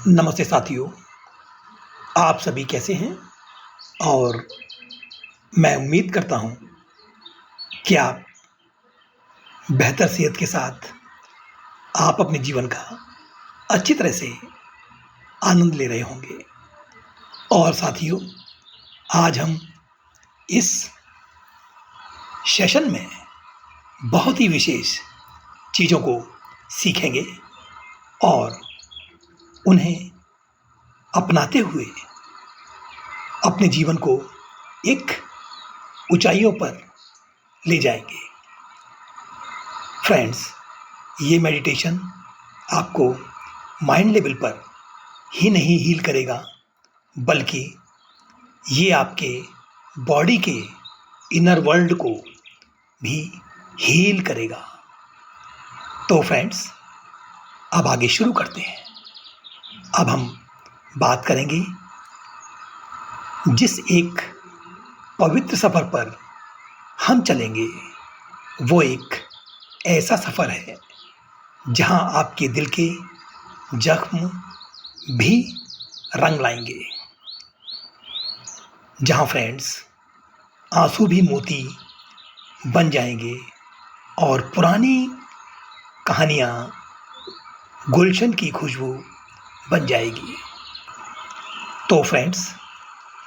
नमस्ते साथियों, आप सभी कैसे हैं? और मैं उम्मीद करता हूँ कि आप बेहतर सेहत के साथ आप अपने जीवन का अच्छी तरह से आनंद ले रहे होंगे। और साथियों, आज हम इस सेशन में बहुत ही विशेष चीज़ों को सीखेंगे और उन्हें अपनाते हुए अपने जीवन को एक ऊंचाइयों पर ले जाएंगे। फ्रेंड्स, ये मेडिटेशन आपको माइंड लेवल पर ही नहीं हील करेगा, बल्कि ये आपके बॉडी के इनर वर्ल्ड को भी हील करेगा। तो फ्रेंड्स, अब आगे शुरू करते हैं। अब हम बात करेंगे जिस एक पवित्र सफ़र पर हम चलेंगे, वो एक ऐसा सफ़र है जहां आपके दिल के जख्म भी रंग लाएंगे, जहां फ्रेंड्स आंसू भी मोती बन जाएंगे और पुरानी कहानियां गुलशन की खुशबू बन जाएगी। तो फ्रेंड्स,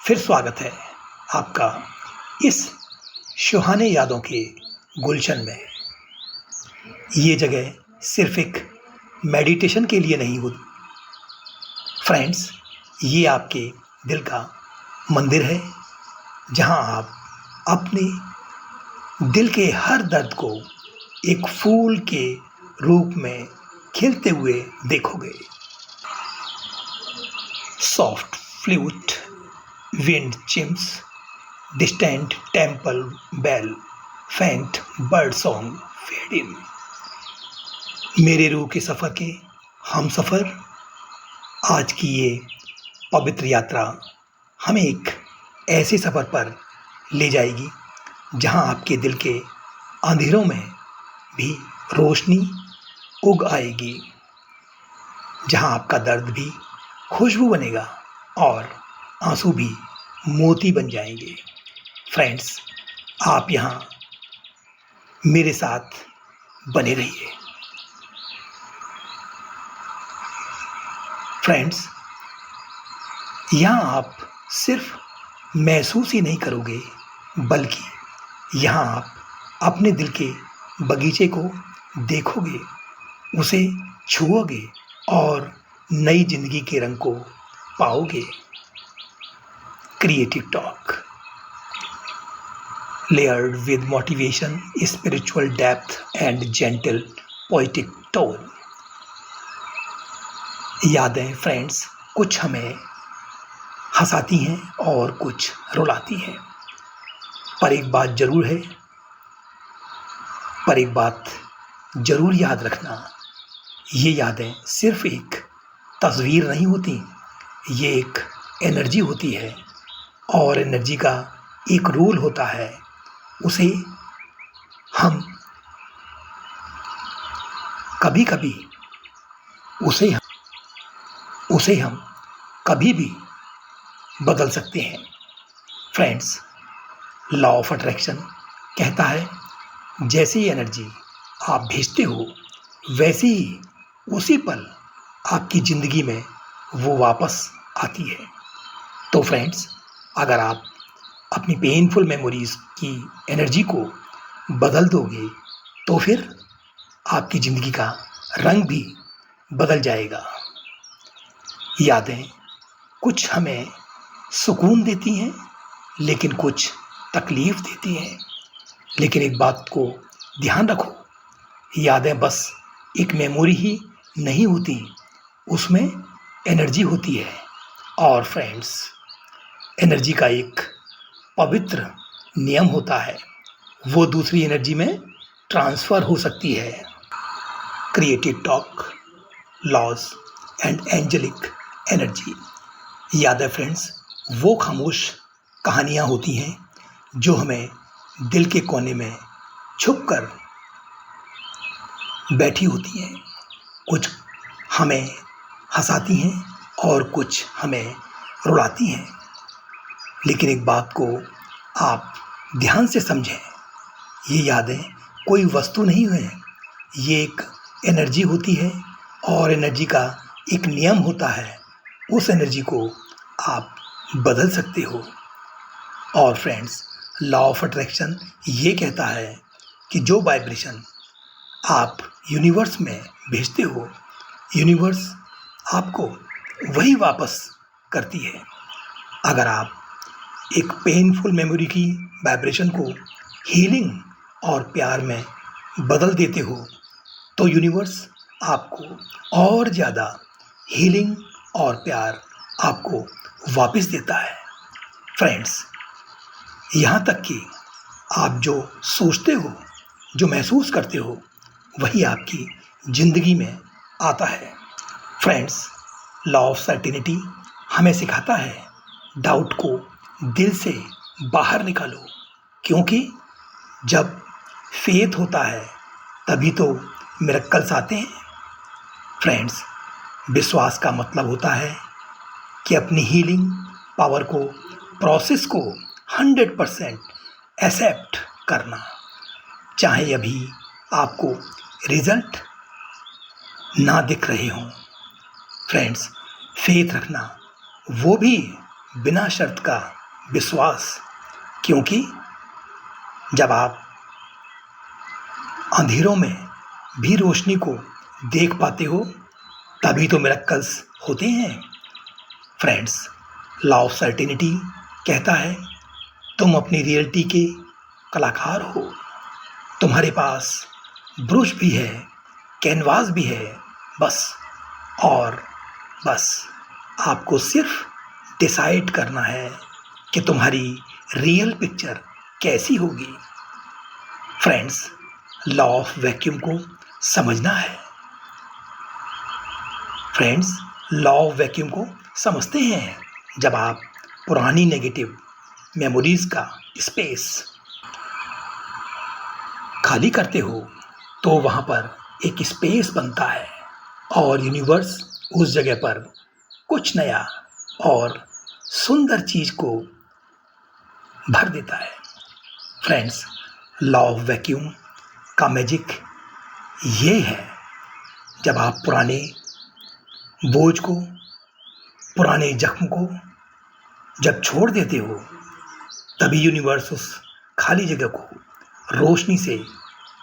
फिर स्वागत है आपका इस सुहाने यादों के गुलशन में। ये जगह सिर्फ एक मेडिटेशन के लिए नहीं होती फ्रेंड्स, ये आपके दिल का मंदिर है, जहां आप अपने दिल के हर दर्द को एक फूल के रूप में खिलते हुए देखोगे। Soft flute, wind chimes, distant temple bell, faint bird song fade in. मेरे रूह के सफ़र के हम सफ़र, आज की ये पवित्र यात्रा हमें एक ऐसे सफ़र पर ले जाएगी जहां आपके दिल के अंधेरों में भी रोशनी उग आएगी, जहां आपका दर्द भी खुशबू बनेगा और आंसू भी मोती बन जाएंगे। फ्रेंड्स, आप यहाँ मेरे साथ बने रहिए। फ्रेंड्स, यहाँ आप सिर्फ महसूस ही नहीं करोगे, बल्कि यहाँ आप अपने दिल के बगीचे को देखोगे, उसे छुओगे और नई जिंदगी के रंग को पाओगे। Creative talk, layered with motivation, spiritual depth and gentle poetic tone। यादें फ्रेंड्स कुछ हमें हंसाती हैं और कुछ रुलाती हैं, पर एक बात जरूर याद रखना, ये यादें सिर्फ एक तस्वीर नहीं होती, ये एक एनर्जी होती है और एनर्जी का एक रूल होता है, उसे हम कभी-कभी उसे हम कभी भी बदल सकते हैं। फ्रेंड्स, लॉ ऑफ अट्रैक्शन कहता है, जैसी एनर्जी आप भेजते हो, वैसे ही उसी पल आपकी ज़िंदगी में वो वापस आती है। तो फ्रेंड्स, अगर आप अपनी पेनफुल मेमोरीज़ की एनर्जी को बदल दोगे, तो फिर आपकी ज़िंदगी का रंग भी बदल जाएगा। यादें कुछ हमें सुकून देती हैं, लेकिन कुछ तकलीफ़ देती हैं। लेकिन एक बात को ध्यान रखो, यादें बस एक मेमोरी ही नहीं होती, उसमें एनर्जी होती है। और फ्रेंड्स, एनर्जी का एक पवित्र नियम होता है, वो दूसरी एनर्जी में ट्रांसफ़र हो सकती है। Creative talk, laws and angelic energy. यादें फ्रेंड्स वो खामोश कहानियाँ होती हैं जो हमें दिल के कोने में छुप कर बैठी होती हैं। कुछ हमें हंसाती हैं, और कुछ हमें रुलाती हैं। लेकिन एक बात को आप ध्यान से समझें, ये यादें कोई वस्तु नहीं है, ये एक एनर्जी होती है और एनर्जी का एक नियम होता है, उस एनर्जी को आप बदल सकते हो। और फ्रेंड्स, लॉ ऑफ अट्रैक्शन ये कहता है कि जो वाइब्रेशन आप यूनिवर्स में भेजते हो, यूनिवर्स आपको वही वापस करती है। अगर आप एक पेनफुल मेमोरी की वाइब्रेशन को हीलिंग और प्यार में बदल देते हो, तो यूनिवर्स आपको और ज़्यादा हीलिंग और प्यार आपको वापस देता है। फ्रेंड्स, यहाँ तक कि आप जो सोचते हो, जो महसूस करते हो, वही आपकी ज़िंदगी में आता है। फ्रेंड्स, लॉ ऑफ सर्टेनिटी हमें सिखाता है डाउट को दिल से बाहर निकालो, क्योंकि जब फेथ होता है तभी तो मिरेकल्स आते हैं। फ्रेंड्स, विश्वास का मतलब होता है कि अपनी हीलिंग पावर को, प्रोसेस को 100% एक्सेप्ट करना, चाहे अभी आपको रिजल्ट ना दिख रहे हों। फ्रेंड्स, फेथ रखना, वो भी बिना शर्त का विश्वास, क्योंकि जब आप अंधेरों में भी रोशनी को देख पाते हो, तभी तो मिरेकल्स होते हैं। फ्रेंड्स, लॉ ऑफ सर्टेनिटी कहता है तुम अपनी रियलिटी के कलाकार हो। तुम्हारे पास ब्रश भी है, कैनवास भी है, बस आपको सिर्फ डिसाइड करना है कि तुम्हारी रियल पिक्चर कैसी होगी। फ्रेंड्स, लॉ ऑफ वैक्यूम को समझना है। फ्रेंड्स, लॉ ऑफ वैक्यूम को समझते हैं। जब आप पुरानी नेगेटिव मेमोरीज का स्पेस खाली करते हो, तो वहाँ पर एक स्पेस बनता है और यूनिवर्स उस जगह पर कुछ नया और सुंदर चीज़ को भर देता है। फ्रेंड्स, लॉ ऑफ वैक्यूम का मैजिक ये है, जब आप पुराने बोझ को, पुराने जख्म को जब छोड़ देते हो, तभी यूनिवर्स उस खाली जगह को रोशनी से,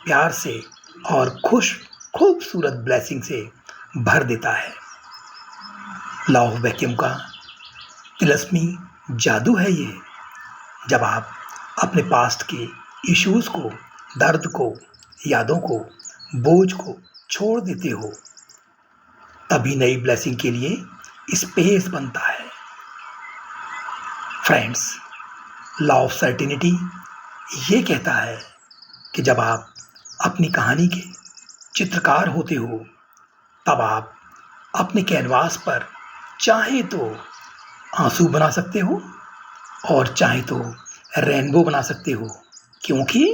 प्यार से और खूबसूरत ब्लेसिंग से भर देता है। लॉ ऑफ वैक्यूम का तिलस्मी जादू है ये। जब आप अपने पास्ट के इश्यूज़ को, दर्द को, यादों को, बोझ को छोड़ देते हो, तभी नई ब्लेसिंग के लिए स्पेस बनता है। फ्रेंड्स, लॉ ऑफ सर्टेनिटी ये कहता है कि जब आप अपनी कहानी के चित्रकार होते हो, तब आप अपने कैनवास पर चाहे तो आंसू बना सकते हो और चाहे तो रेनबो बना सकते हो, क्योंकि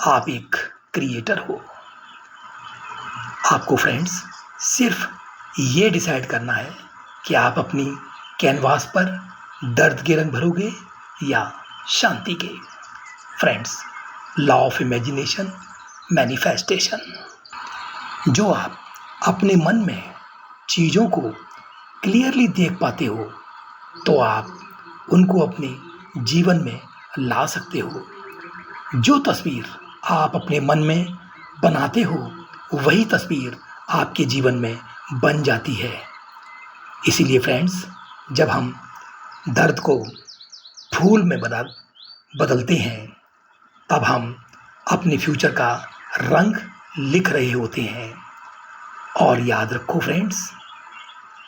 आप एक क्रिएटर हो। आपको फ्रेंड्स सिर्फ ये डिसाइड करना है कि आप अपनी कैनवास पर दर्द के रंग भरोगे या शांति के। Friends, law of imagination manifestation, जो आप अपने मन में चीज़ों को क्लियरली देख पाते हो, तो आप उनको अपने जीवन में ला सकते हो। जो तस्वीर आप अपने मन में बनाते हो, वही तस्वीर आपके जीवन में बन जाती है। इसीलिए फ्रेंड्स, जब हम दर्द को फूल में बदलते हैं, तब हम अपने फ्यूचर का रंग लिख रहे होते हैं। और याद रखो फ्रेंड्स,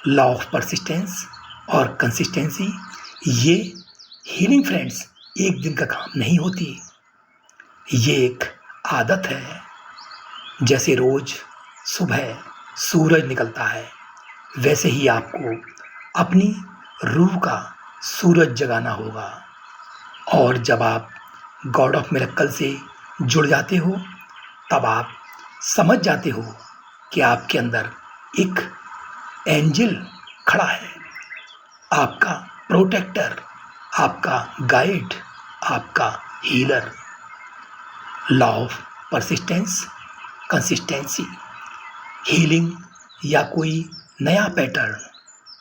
लॉ ऑफ परसिस्टेंस और कंसिस्टेंसी, ये हीलिंग फ्रेंड्स एक दिन का काम नहीं होती, ये एक आदत है। जैसे रोज़ सुबह सूरज निकलता है, वैसे ही आपको अपनी रूह का सूरज जगाना होगा। और जब आप गॉड ऑफ मिरेकल से जुड़ जाते हो, तब आप समझ जाते हो कि आपके अंदर एक एंजल खड़ा है, आपका प्रोटेक्टर, आपका गाइड, आपका healer. Law of persistence, consistency, healing या कोई नया पैटर्न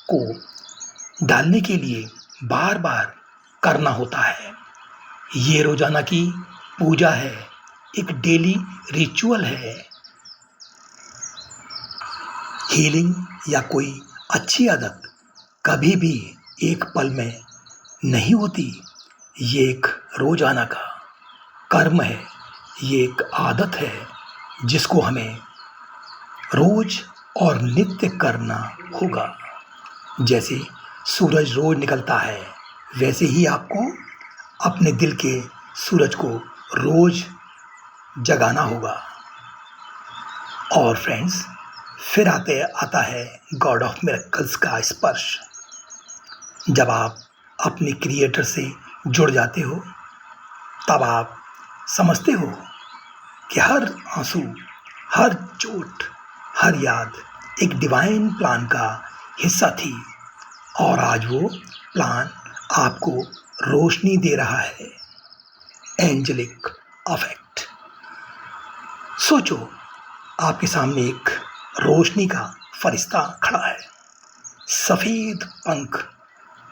को डालने के लिए बार बार करना होता है। ये रोजाना की पूजा है, एक डेली रिचुअल है। हीलिंग या कोई अच्छी आदत कभी भी एक पल में नहीं होती। ये एक रोजाना का कर्म है, ये एक आदत है जिसको हमें रोज और नित्य करना होगा। जैसे सूरज रोज निकलता है, वैसे ही आपको अपने दिल के सूरज को रोज जगाना होगा। और फ्रेंड्स, फिर आता है गॉड ऑफ मिरेकल्स का स्पर्श। जब आप अपने क्रिएटर से जुड़ जाते हो, तब आप समझते हो कि हर आंसू, हर चोट, हर याद एक डिवाइन प्लान का हिस्सा थी, और आज वो प्लान आपको रोशनी दे रहा है। Angelic affect. सोचो, आपके सामने एक रोशनी का फरिश्ता खड़ा है, सफेद पंख,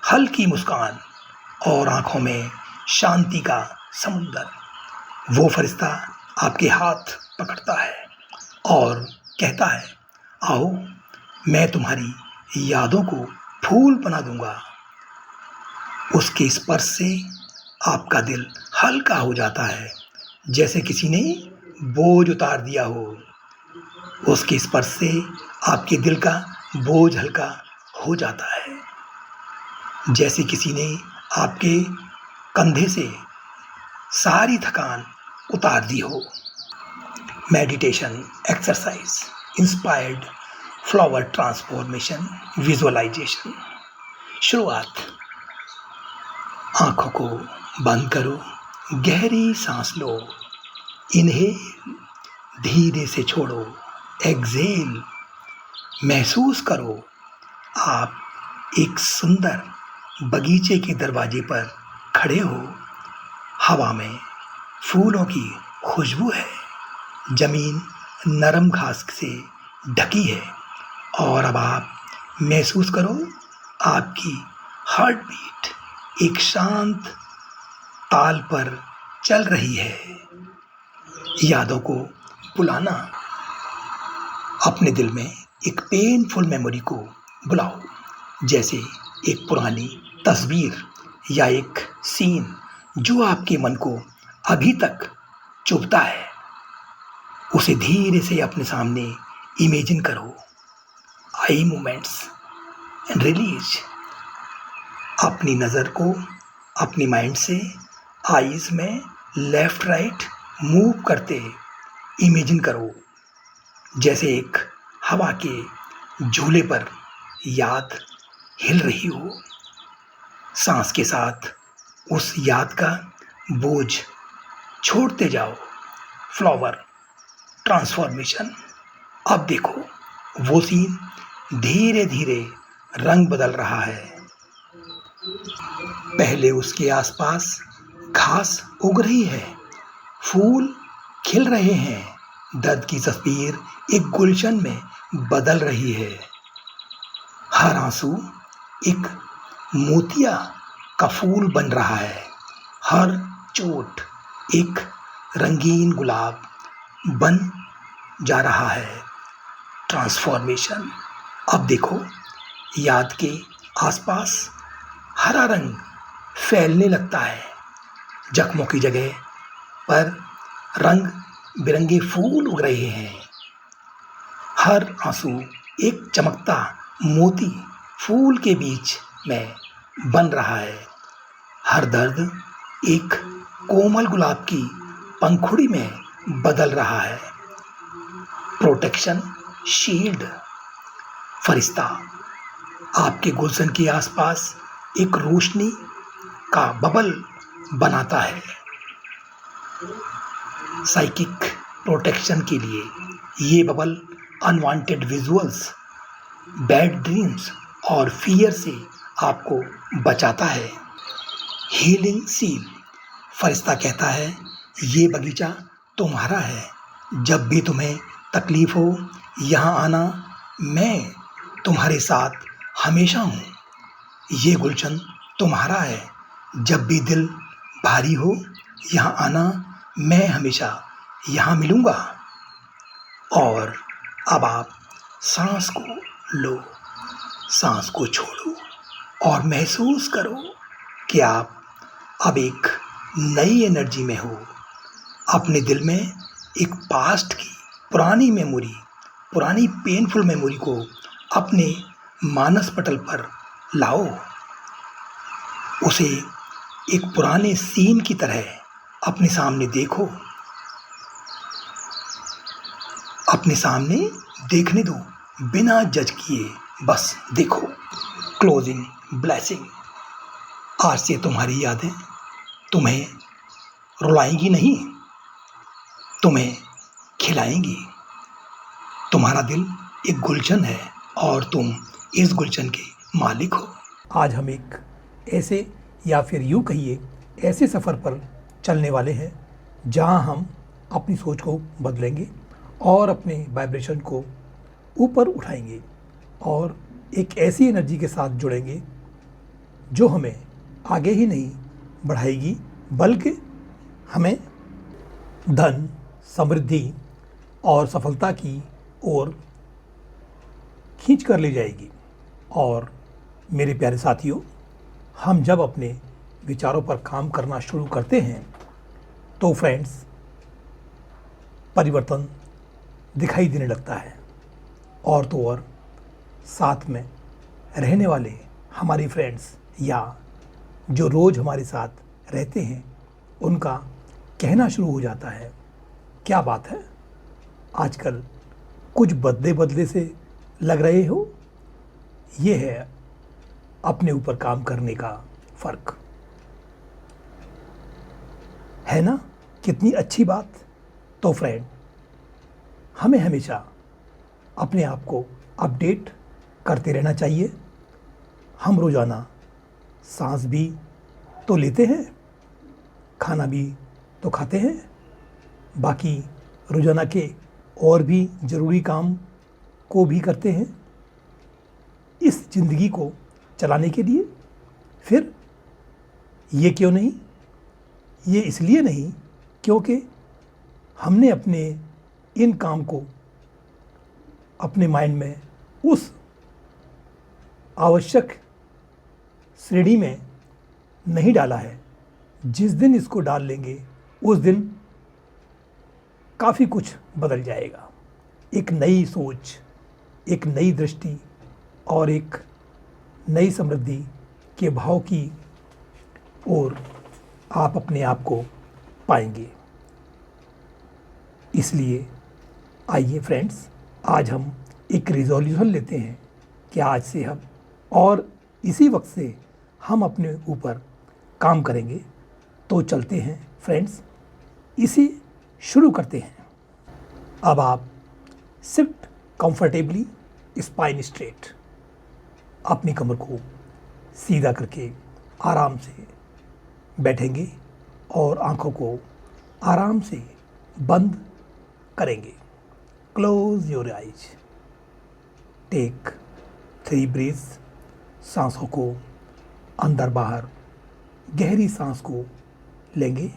हल्की मुस्कान और आंखों में शांति का समुंदर। वो फरिश्ता आपके हाथ पकड़ता है और कहता है, आओ, मैं तुम्हारी यादों को फूल बना दूंगा। उसके स्पर्श से आपका दिल हल्का हो जाता है, जैसे किसी ने बोझ उतार दिया हो। उसके स्पर्श से आपके दिल का बोझ हल्का हो जाता है, जैसे किसी ने आपके कंधे से सारी थकान उतार दी हो। Meditation exercise inspired flower transformation visualisation. शुरुआत। आंखों को बंद करो, गहरी सांस लो, इनहेल, धीरे से छोड़ो, एक्सहेल। महसूस करो आप एक सुंदर बगीचे के दरवाजे पर खड़े हो। हवा में फूलों की खुशबू है, जमीन नरम घास से ढकी है, और अब आप महसूस करो आपकी हार्ट बीट एक शांत ताल पर चल रही है। यादों को बुलाना। अपने दिल में एक पेनफुल मेमोरी को बुलाओ, जैसे एक पुरानी तस्वीर या एक सीन जो आपके मन को अभी तक चुभता है। उसे धीरे से अपने सामने इमेजिन करो। Eye movements and release. अपनी नज़र को अपनी माइंड से आईज में लेफ्ट राइट मूव करते इमेजिन करो, जैसे एक हवा के झूले पर याद हिल रही हो। सांस के साथ उस याद का बोझ छोड़ते जाओ। Flower transformation. अब देखो, वो सीन धीरे धीरे रंग बदल रहा है। पहले उसके आसपास घास उग रही है, फूल खिल रहे हैं, दर्द की तस्वीर एक गुलशन में बदल रही है। हर आंसू एक मोतिया का फूल बन रहा है, हर चोट एक रंगीन गुलाब बन जा रहा है। ट्रांसफॉर्मेशन। अब देखो, याद के आसपास हरा रंग फैलने लगता है, जख्मों की जगह पर रंग बिरंगे फूल उग रहे हैं। हर आंसू एक चमकता मोती फूल के बीच में बन रहा है। हर दर्द एक कोमल गुलाब की पंखुड़ी में बदल रहा है। Protection shield. फरिश्ता आपके गुलशन के आसपास एक रोशनी का बबल बनाता है। साइकिक प्रोटेक्शन के लिए ये bubble unwanted visuals, bad dreams और फियर से आपको बचाता है। हीलिंग सीड, फरिश्ता कहता है ये बगीचा तुम्हारा है, जब भी तुम्हें तकलीफ हो यहाँ आना, मैं तुम्हारे साथ हमेशा हूँ। ये गुलशन तुम्हारा है, जब भी दिल भारी हो यहाँ आना, मैं हमेशा यहाँ मिलूँगा। और अब आप सांस को लो, सांस को छोड़ो और महसूस करो कि आप अब एक नई एनर्जी में हो। अपने दिल में एक पास्ट की पुरानी मेमोरी, पुरानी पेनफुल मेमोरी को अपने मानस पटल पर लाओ। उसे एक पुराने सीन की तरह अपने सामने देखो। अपने सामने देखने दो, बिना जज किए बस देखो। क्लोजिंग ब्लेसिंग, आज से तुम्हारी यादें तुम्हें रुलाएंगी नहीं, तुम्हें खिलाएंगी। तुम्हारा दिल एक गुलशन है और तुम इस गुलशन के मालिक हो। आज हम एक ऐसे, या फिर यूँ कहिए ऐसे सफ़र पर चलने वाले हैं जहाँ हम अपनी सोच को बदलेंगे और अपने वाइब्रेशन को ऊपर उठाएंगे और एक ऐसी एनर्जी के साथ जुड़ेंगे जो हमें आगे ही नहीं बढ़ाएगी, बल्कि हमें धन, समृद्धि और सफलता की ओर खींच कर ले जाएगी। और मेरे प्यारे साथियों, हम जब अपने विचारों पर काम करना शुरू करते हैं तो फ्रेंड्स परिवर्तन दिखाई देने लगता है। और तो और साथ में रहने वाले हमारे फ्रेंड्स या जो रोज़ हमारे साथ रहते हैं उनका कहना शुरू हो जाता है, क्या बात है, आजकल कुछ बदले बदले से लग रहे हो। ये है अपने ऊपर काम करने का फ़र्क, है ना। कितनी अच्छी बात। तो फ्रेंड, हमें हमेशा अपने आप को अपडेट करते रहना चाहिए। हम रोज़ाना सांस भी तो लेते हैं, खाना भी तो खाते हैं, बाकी रोज़ाना के और भी ज़रूरी काम को भी करते हैं इस ज़िंदगी को चलाने के लिए। फिर ये क्यों नहीं, ये इसलिए नहीं क्योंकि हमने अपने इन काम को अपने माइंड में उस आवश्यक श्रेणी में नहीं डाला है। जिस दिन इसको डाल लेंगे उस दिन काफ़ी कुछ बदल जाएगा। एक नई सोच, एक नई दृष्टि और एक नई समृद्धि के भाव की ओर आप अपने आप को पाएंगे। इसलिए आइए फ्रेंड्स, आज हम एक रिजोल्यूशन लेते हैं कि आज से हम और इसी वक्त से हम अपने ऊपर काम करेंगे। तो चलते हैं फ्रेंड्स, इसे शुरू करते हैं। अब आप सिट कंफर्टेबली, स्पाइन स्ट्रेट, अपनी कमर को सीधा करके आराम से बैठेंगे और आंखों को आराम से बंद करेंगे। Close your eyes, take 3 breaths. सांसों को अंदर बाहर गहरी सांस को लेंगे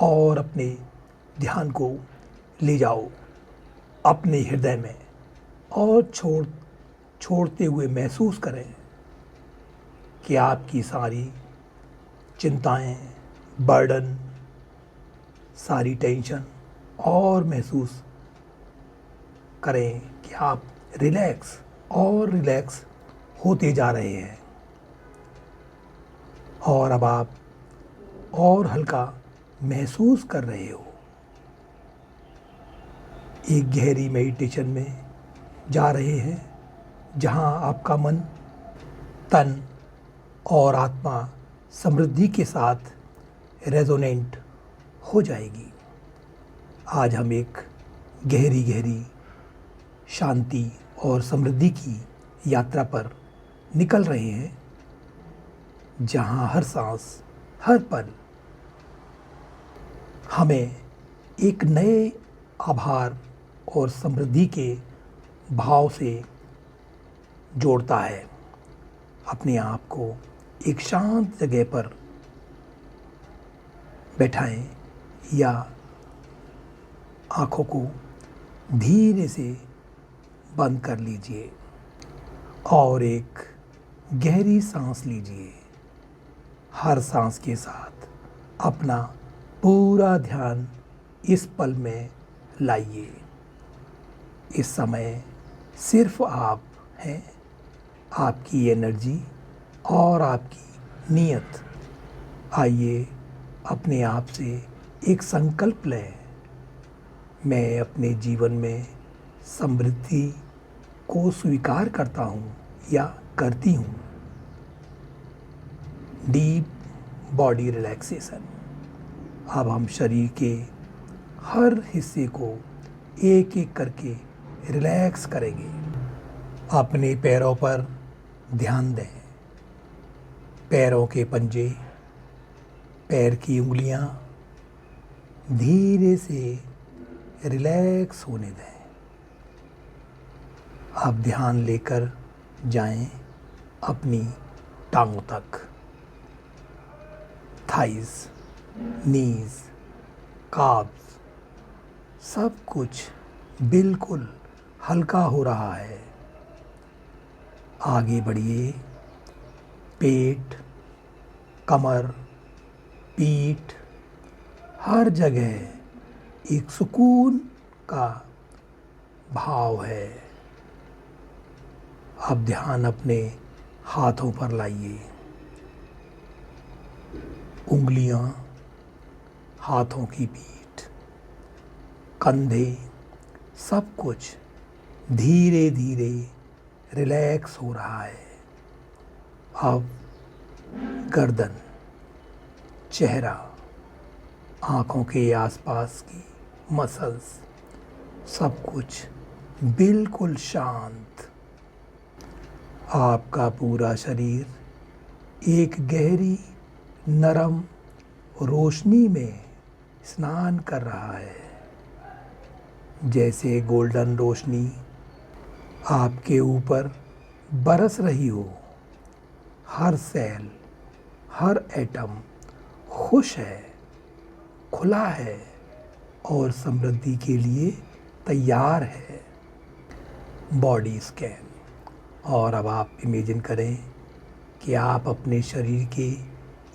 और अपने ध्यान को ले जाओ अपने हृदय में और छोड़ते हुए महसूस करें कि आपकी सारी चिंताएं, बर्डन, सारी टेंशन, और महसूस करें कि आप रिलैक्स और रिलैक्स होते जा रहे हैं। और अब आप और हल्का महसूस कर रहे हो। एक गहरी मेडिटेशन में जा रहे हैं जहां आपका मन, तन और आत्मा समृद्धि के साथ रेजोनेंट हो जाएगी। आज हम एक गहरी शांति और समृद्धि की यात्रा पर निकल रहे हैं, जहाँ हर सांस, हर पल हमें एक नए आभार और समृद्धि के भाव से जोड़ता है। अपने आप को एक शांत जगह पर बैठाएं या आँखों को धीरे से बंद कर लीजिए और एक गहरी सांस लीजिए। हर सांस के साथ अपना पूरा ध्यान इस पल में लाइए। इस समय सिर्फ आप हैं, आपकी एनर्जी और आपकी नीयत। आइए अपने आप से एक संकल्प लें, मैं अपने जीवन में समृद्धि को स्वीकार करता हूँ या करती हूँ। Deep body relaxation. अब हम शरीर के हर हिस्से को एक एक करके रिलैक्स करेंगे। अपने पैरों पर ध्यान दें। पैरों के पंजे, पैर की उंगलियां धीरे से रिलैक्स होने दें। अब ध्यान लेकर जाएं अपनी टांगों तक। थाइस, नीज, काब्स, सब कुछ बिल्कुल हल्का हो रहा है। आगे बढ़िए। पेट, कमर, पीठ, हर जगह एक सुकून का भाव है। अब ध्यान अपने हाथों पर लाइए। उंगलियां, हाथों की पीठ, कंधे, सब कुछ धीरे धीरे रिलैक्स हो रहा है। अब गर्दन, चेहरा, आँखों के आसपास की मसल्स, सब कुछ बिल्कुल शांत। आपका पूरा शरीर एक गहरी, नरम रोशनी में स्नान कर रहा है। जैसे गोल्डन रोशनी आपके ऊपर बरस रही हो। हर सेल, हर एटम खुश है, खुला है और समृद्धि के लिए तैयार है। Body scan. और अब आप इमेजिन करें कि आप अपने शरीर के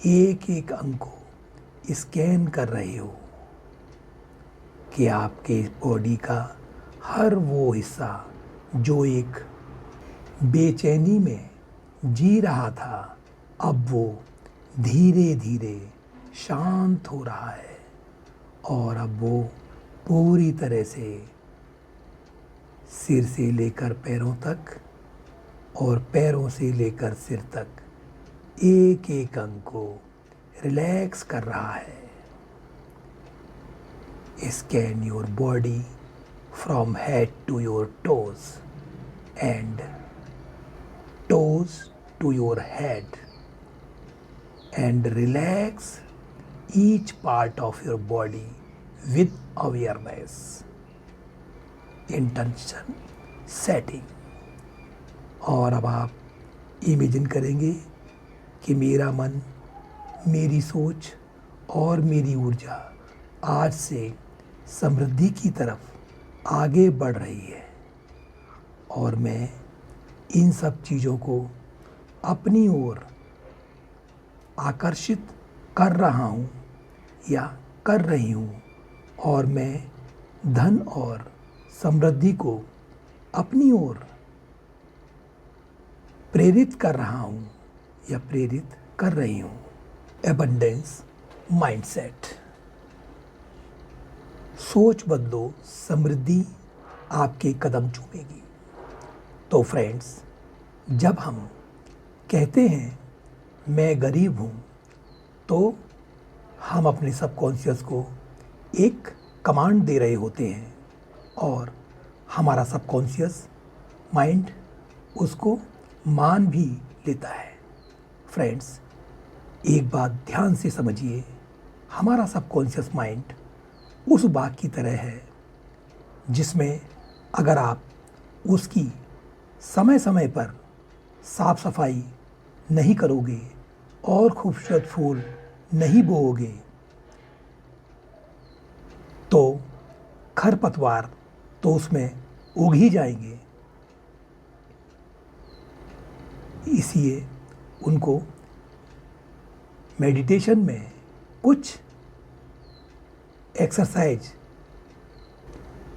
एक एक अंग को स्कैन कर रहे हो, कि आपके बॉडी का हर वो हिस्सा जो एक बेचैनी में जी रहा था, अब वो धीरे धीरे शांत हो रहा है और अब वो पूरी तरह से सिर से लेकर पैरों तक और पैरों से लेकर सिर तक एक एक अंग को रिलैक्स कर रहा है। Scan your body from head to your toes and toes to your head and relax each part of your body with awareness. Intention setting. और अब आप इमेजिन करेंगे कि मेरा मन, मेरी सोच और मेरी ऊर्जा आज से समृद्धि की तरफ आगे बढ़ रही है और मैं इन सब चीज़ों को अपनी ओर आकर्षित कर रहा हूँ या कर रही हूँ और मैं धन और समृद्धि को अपनी ओर प्रेरित कर रहा हूँ या प्रेरित कर रही हूँ। Abundance mindset. सोच बदलो, समृद्धि आपके कदम चूमेगी। तो फ्रेंड्स, जब हम कहते हैं मैं गरीब हूँ, तो हम अपने सबकॉन्शियस को एक कमांड दे रहे होते हैं और हमारा सबकॉन्शियस माइंड उसको मान भी लेता है। फ्रेंड्स, एक बात ध्यान से समझिए, हमारा सबकॉन्शियस माइंड उस बाग की तरह है जिसमें अगर आप उसकी समय समय पर साफ सफाई नहीं करोगे और खूबसूरत फूल नहीं बोओगे तो खरपतवार तो उसमें उग ही जाएंगे। इसलिए उनको मेडिटेशन में कुछ एक्सरसाइज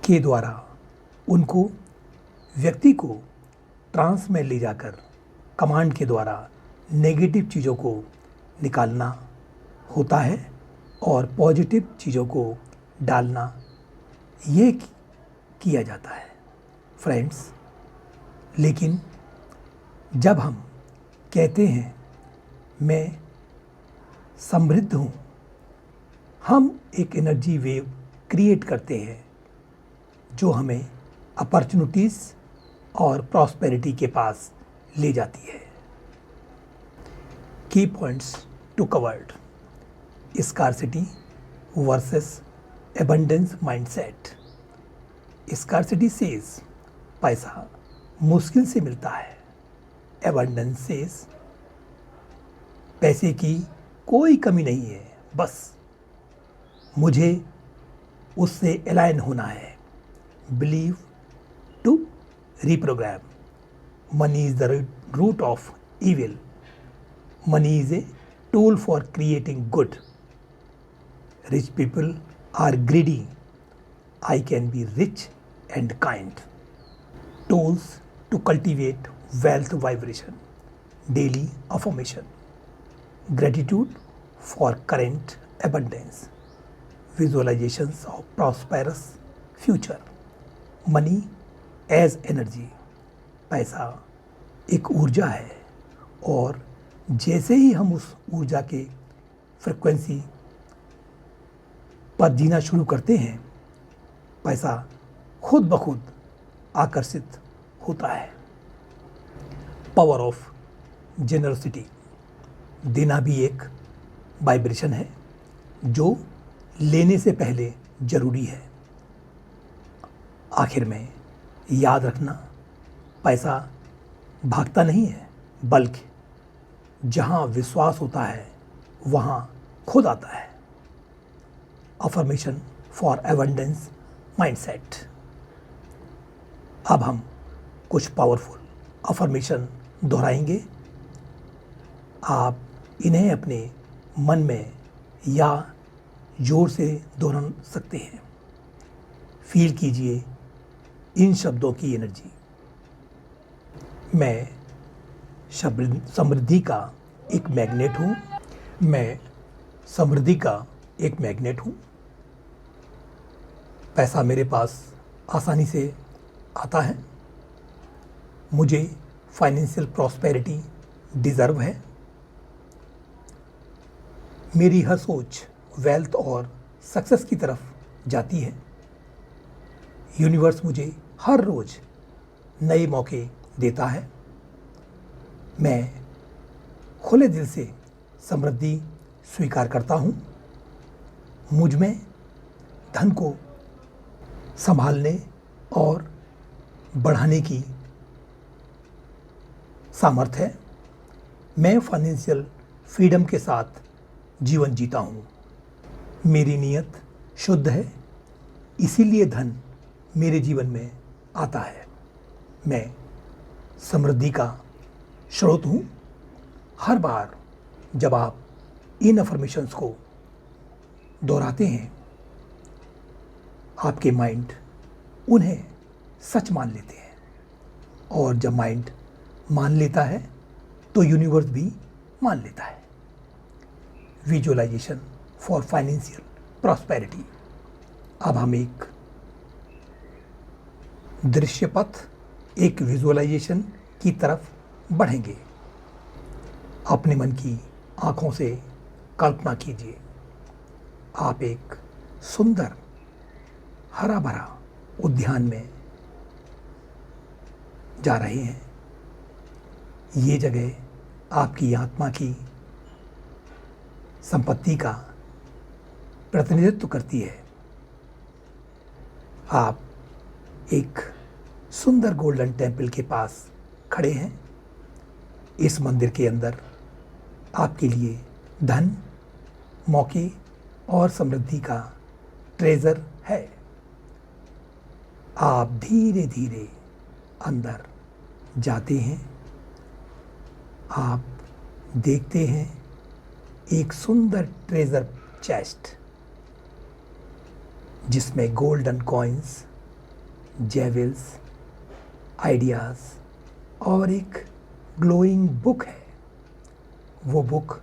के द्वारा उनको व्यक्ति को ट्रांस में ले जाकर कमांड के द्वारा नेगेटिव चीज़ों को निकालना होता है और पॉजिटिव चीज़ों को डालना ये किया जाता है। फ्रेंड्स, लेकिन जब हम कहते हैं मैं समृद्ध हूँ, हम एक एनर्जी वेव क्रिएट करते हैं जो हमें अपॉर्चुनिटीज़ और प्रॉस्पेरिटी के पास ले जाती है। Key points to covered: scarcity versus abundance mindset. Scarcity says पैसा मुश्किल से मिलता है। एबंडेंस सेज पैसे की कोई कमी नहीं है, बस मुझे उससे अलाइन होना है। Believe to reprogram. Money is the root of evil. Money is a tool for creating good. Rich people are greedy. I can be rich and kind. Tools to cultivate wealth vibration. Daily affirmation. Gratitude for current abundance. Visualizations of prosperous future. Money as energy. पैसा एक ऊर्जा है और जैसे ही हम उस ऊर्जा के फ्रिक्वेंसी पर जीना शुरू करते हैं, पैसा खुद ब खुद आकर्षित होता है। Power of generosity. देना भी एक वाइब्रेशन है जो लेने से पहले ज़रूरी है। आखिर में याद रखना, पैसा भागता नहीं है, बल्कि जहाँ विश्वास होता है वहाँ खुद आता है। Affirmation for abundance mindset. अब हम कुछ पावरफुल अफर्मेशन दोहराएंगे। आप इन्हें अपने मन में या जोर से दोहरा सकते हैं। फील कीजिए इन शब्दों की एनर्जी। मैं समृद्धि का एक मैग्नेट हूँ। मैं समृद्धि का एक मैग्नेट हूँ। पैसा मेरे पास आसानी से आता है। मुझे फाइनेंशियल प्रॉस्पेरिटी डिज़र्व है। मेरी हर सोच वेल्थ और सक्सेस की तरफ जाती है। यूनिवर्स मुझे हर रोज़ नए मौके देता है। मैं खुले दिल से समृद्धि स्वीकार करता हूँ। मुझ में धन को संभालने और बढ़ाने की सामर्थ्य है। मैं फाइनेंशियल फ्रीडम के साथ जीवन जीता हूँ। मेरी नीयत शुद्ध है, इसीलिए धन मेरे जीवन में आता है। मैं समृद्धि का स्रोत हूँ। हर बार जब आप इन अफर्मेशंस को दोहराते हैं, आपके माइंड उन्हें सच मान लेते हैं और जब माइंड मान लेता है तो यूनिवर्स भी मान लेता है। Visualisation for financial prosperity. अब हम एक दृश्य पथ, एक विजुअलाइजेशन की तरफ बढ़ेंगे। अपने मन की आँखों से कल्पना कीजिए, आप एक सुंदर हरा भरा उद्यान में जा रहे हैं। ये जगह आपकी आत्मा की संपत्ति का प्रतिनिधित्व करती है। आप एक सुंदर गोल्डन टेम्पल के पास खड़े हैं। इस मंदिर के अंदर आपके लिए धन, मौके और समृद्धि का ट्रेजर है। आप धीरे धीरे अंदर जाते हैं। आप देखते हैं एक सुंदर ट्रेजर चेस्ट जिसमें गोल्डन कॉइन्स, जेवल्स, आइडियाज़ और एक ग्लोइंग बुक है। वो बुक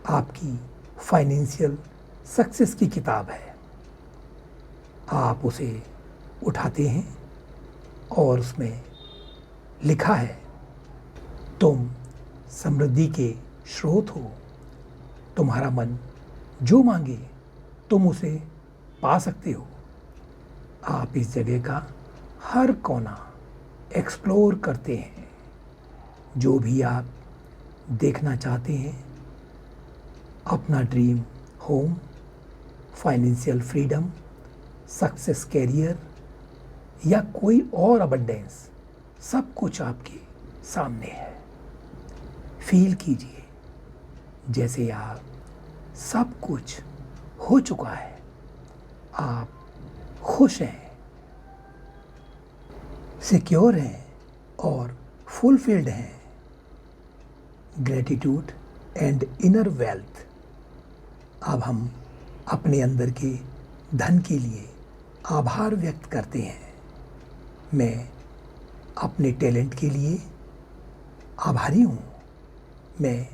आपकी फाइनेंशियल सक्सेस की किताब है। आप उसे उठाते हैं और उसमें लिखा है, तुम समृद्धि के स्रोत हो। तुम्हारा मन जो मांगे तुम उसे पा सकते हो। आप इस जगह का हर कोना एक्सप्लोर करते हैं। जो भी आप देखना चाहते हैं, अपना dream home, financial freedom, success career या कोई और अबंडेंस, सब कुछ आपके सामने है। फील कीजिए जैसे आप सब कुछ हो चुका है। आप खुश हैं, सिक्योर हैं और फुलफिल्ड हैं। Gratitude and inner wealth. अब हम अपने अंदर के धन के लिए आभार व्यक्त करते हैं। मैं अपने टैलेंट के लिए आभारी हूँ। मैं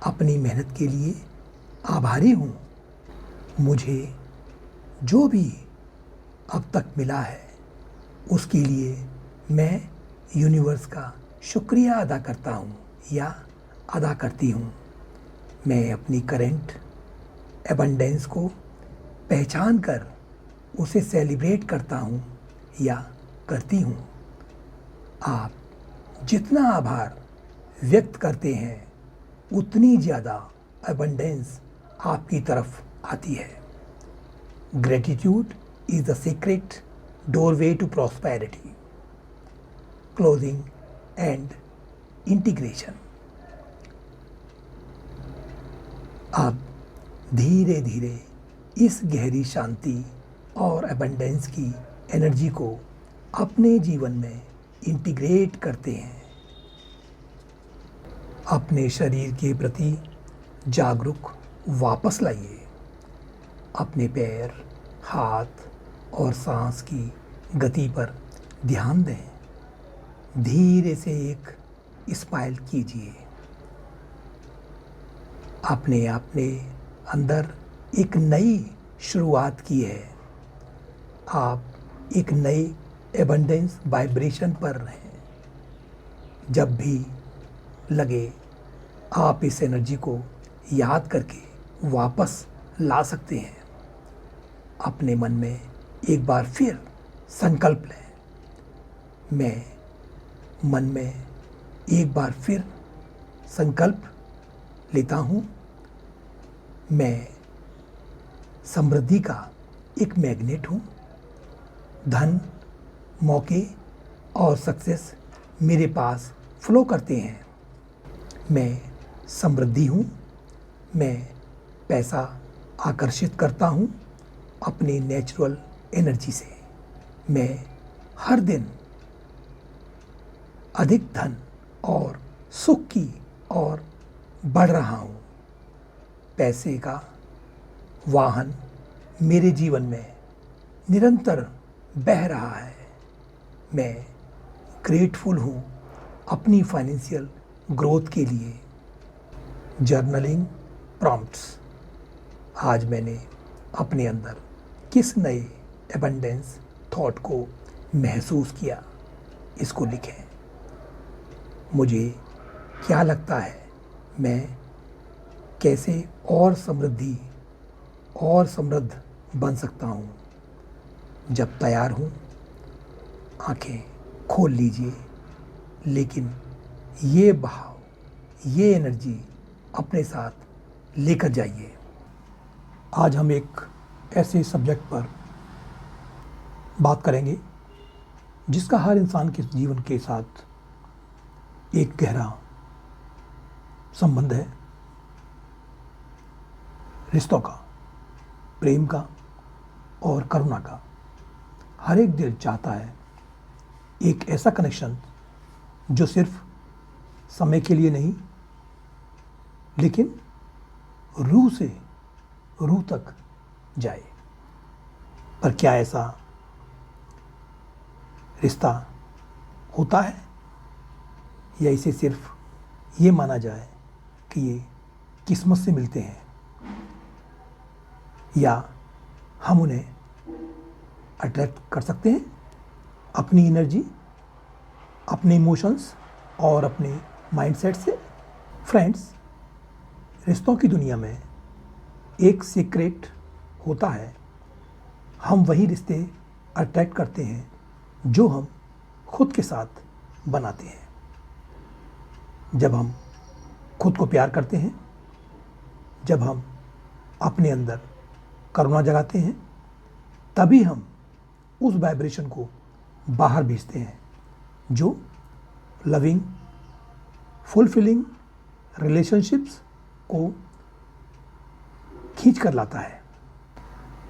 अपनी मेहनत के लिए आभारी हूँ। मुझे जो भी अब तक मिला है उसके लिए मैं यूनिवर्स का शुक्रिया अदा करता हूँ या अदा करती हूँ। मैं अपनी करंट एबंडेंस को पहचान कर उसे सेलिब्रेट करता हूँ या करती हूँ। आप जितना आभार व्यक्त करते हैं उतनी ज़्यादा एबंडेंस आपकी तरफ आती है। Gratitude is the secret doorway to prosperity, closing and integration। अब धीरे धीरे इस गहरी शांति और एबंडेंस की एनर्जी को अपने जीवन में इंटीग्रेट करते हैं। अपने शरीर के प्रति जागरूक वापस लाइए। अपने पैर, हाथ और सांस की गति पर ध्यान दें। धीरे से एक स्माइल कीजिए। अपने अंदर एक नई शुरुआत की है। आप एक नई एबंडेंस वाइब्रेशन पर हैं। जब भी लगे आप इस एनर्जी को याद करके वापस ला सकते हैं। अपने मन में एक बार फिर संकल्प लें। मैं मन में एक बार फिर संकल्प लेता हूँ। मैं समृद्धि का एक मैग्नेट हूँ। धन, मौके और सक्सेस मेरे पास फ्लो करते हैं। मैं समृद्धि हूँ। मैं पैसा आकर्षित करता हूँ अपनी नेचुरल एनर्जी से। मैं हर दिन अधिक धन और सुख की ओर बढ़ रहा हूँ। पैसे का वाहन मेरे जीवन में निरंतर बह रहा है। मैं ग्रेटफुल हूँ अपनी फाइनेंशियल ग्रोथ के लिए। Journaling prompts. आज मैंने अपने अंदर किस नए एबंडेंस थॉट को महसूस किया, इसको लिखें। मुझे क्या लगता है मैं कैसे और समृद्ध बन सकता हूँ। जब तैयार हूँ आंखें खोल लीजिए, लेकिन ये भाव, ये एनर्जी अपने साथ लेकर जाइए। आज हम एक ऐसे सब्जेक्ट पर बात करेंगे जिसका हर इंसान के जीवन के साथ एक गहरा संबंध है। रिश्तों का, प्रेम का और करुणा का। हर एक दिल चाहता है एक ऐसा कनेक्शन जो सिर्फ समय के लिए नहीं, लेकिन रूह से रूह तक जाए। पर क्या ऐसा रिश्ता होता है, या इसे सिर्फ ये माना जाए कि ये किस्मत से मिलते हैं, या हम उन्हें अट्रैक्ट कर सकते हैं अपनी एनर्जी, अपने इमोशंस और अपने माइंडसेट से। फ्रेंड्स, रिश्तों की दुनिया में एक सीक्रेट होता है। हम वही रिश्ते अट्रैक्ट करते हैं जो हम खुद के साथ बनाते हैं। जब हम खुद को प्यार करते हैं, जब हम अपने अंदर करुणा जगाते हैं, तभी हम उस वाइब्रेशन को बाहर भेजते हैं जो लविंग, फुलफिलिंग रिलेशनशिप्स को खींच कर लाता है।